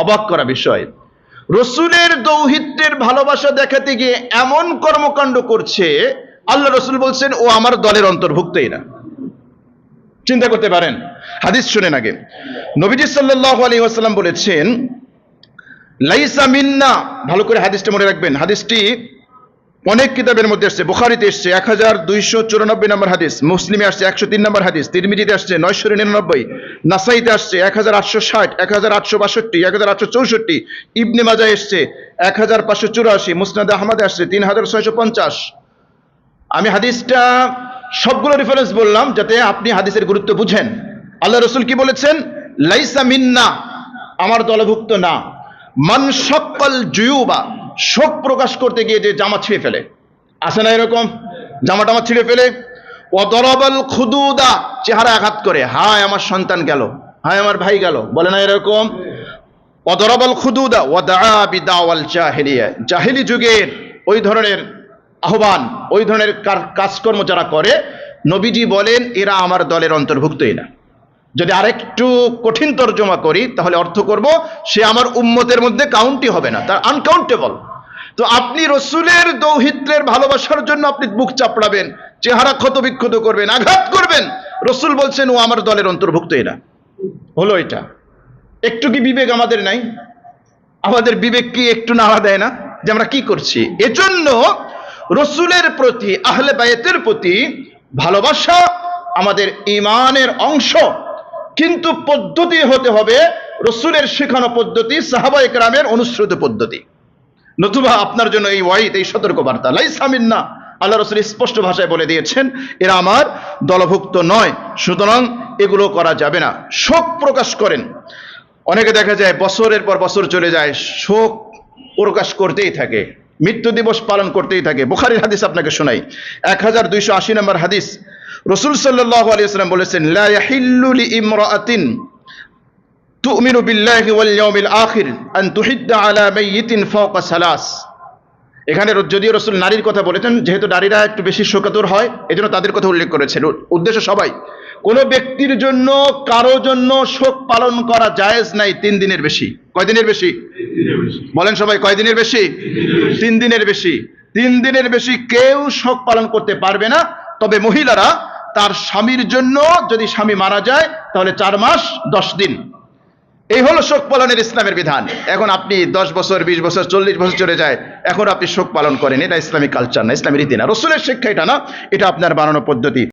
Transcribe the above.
অবাক করা বিষয়, রসুলের দৌহিত্রের ভালোবাসা দেখাতে গিয়ে এমন কর্মকাণ্ড করছে, আল্লাহ রসুল বলছেন ও আমার দলের অন্তর্ভুক্তই না। চিন্তা করতে পারেন। হাদিস শুনেন আগে। নবীজি সাল্লাল্লাহু আলাইহি ওয়াসাল্লাম বলেছেন, লাইসা মিন্না, ভালো করে হাদিসটা মনে রাখবেন। হাদিসটি অনেক কিতাবের মধ্যে আসছে। বুখারীতে আসছে 1294 নম্বর হাদিস, মুসলিমে আসছে 103 নম্বর হাদিস, তিরমিজিতে আসছে 999, নাসাইতে আসছে 1860, 1862, 1864, ইবনে মাজাহ আসছে 1584, মুসনাদ আহমদে আসছে 3650। আমি হাদিসটা সবগুলো রেফারেন্স বললাম যাতে আপনি হাদিসের গুরুত্ব বুঝেন। আল্লাহ রসুল কি বলেছেন? লাইসা মিন্না, আমার দলভুক্ত না, মান শাক্কাল জুয়ুবা, শোক প্রকাশ করতে গিয়ে যে জামা ছিঁড়ে ফেলে, আছে না এরকম, জামা টামা ছিঁড়ে ফেলে, ওয়া দরাবাল খুদুদা, চেহারা আঘাত করে, হায় আমার সন্তান গেল, হায় আমার ভাই গেল, বলে না এরকম, ওয়া দরাবাল খুদুদা ওয়া দাআ বিদাওয়াল জাহিলিয়া, জাহিলি যুগের ওই ধরনের আহ্বান, ওই ধরনের কাজকর্ম যারা করে, নবীজি বলেন এরা আমার দলের অন্তর্ভুক্তই না। যদি আরেকটু কঠিন তর্জমা করি তাহলে অর্থ করব সে আমার উম্মতের মধ্যে কাউন্টই হবে না, তার আনকাউন্টেবল। তো আপনি রসুলের দৌহিত্রের ভালোবাসার জন্য আপনি বুক চাপড়াবেন, চেহারা ক্ষত বিক্ষত করবেন, আঘাত করবেন, রসুল বলছেন ও আমার দলের অন্তর্ভুক্তই না। হলো এটা? একটু কি বিবেক আমাদের নাই? আমাদের বিবেক কি একটু নাড়া দেয় না যে আমরা কি করছি? এজন্য রসুলের প্রতি, আহলে বায়তের প্রতি ভালোবাসা আমাদের ঈমানের অংশ, কিন্তু পদ্ধতি হতে হবে রসুলের শেখানো পদ্ধতি, সাহাবায়ে কেরামের অনুসৃত পদ্ধতি। নতুবা আপনার জন্য এই ওয়াইদ, এই সতর্কবার্তা, লাইসা মিন্না, আল্লাহ রসুল স্পষ্ট ভাষায় বলে দিয়েছেন এরা আমার দলভুক্ত নয়, সুতরাং এগুলো করা যাবে না। শোক প্রকাশ করেন, অনেকে দেখা যায় বছরের পর বছর চলে যায়, শোক প্রকাশ করতেই থাকে, মৃত্যু দিবস পালন করতেই থাকে। বুখারীর হাদিস আপনাকে শোনাই, 1280 নম্বর হাদিস, রাসূল সাল্লাল্লাহু আলাইহি ওয়াসাল্লাম বলেছেন, লা ইয়াহিল্লু লিইমরাআতিন তুমিনু বিল্লাহি ওয়াল ইয়াউমিল আখির আন তুহিদ্দা আলা মাইয়িতিন ফাওকা সালাস। এখানে যদিও রাসূল নারীর কথা বলেছেন, যেহেতু নারীরা একটু বেশি শোকাতুর হয় এজন্য তাদের কথা উল্লেখ করেছেন। উদ্দেশ্য সবাই, কোন ব্যক্তির জন্য কারো জন্য শোক পালন করা জায়েজ নাই 3 দিনের বেশি। কয় দিনের বেশি? বলেন সবাই, কয় দিনের বেশি? 3 দিনের বেশি। 3 দিনের বেশি কেউ শোক পালন করতে পারবে না। তবে মহিলারা তার স্বামীর জন্য, যদি স্বামী মারা যায় তাহলে 4 মাস 10 দিন, এই হলো শোক পালনের ইসলামের বিধান। এখন আপনি 10 বছর, 20 বছর, 40 বছর চলে যায়, এখন আপনি শোক পালন করেন, এটা ইসলামিক কালচার না, ইসলামী রীতি না, রসুলের শিক্ষা এটা না, এটা আপনার বানানো পদ্ধতি।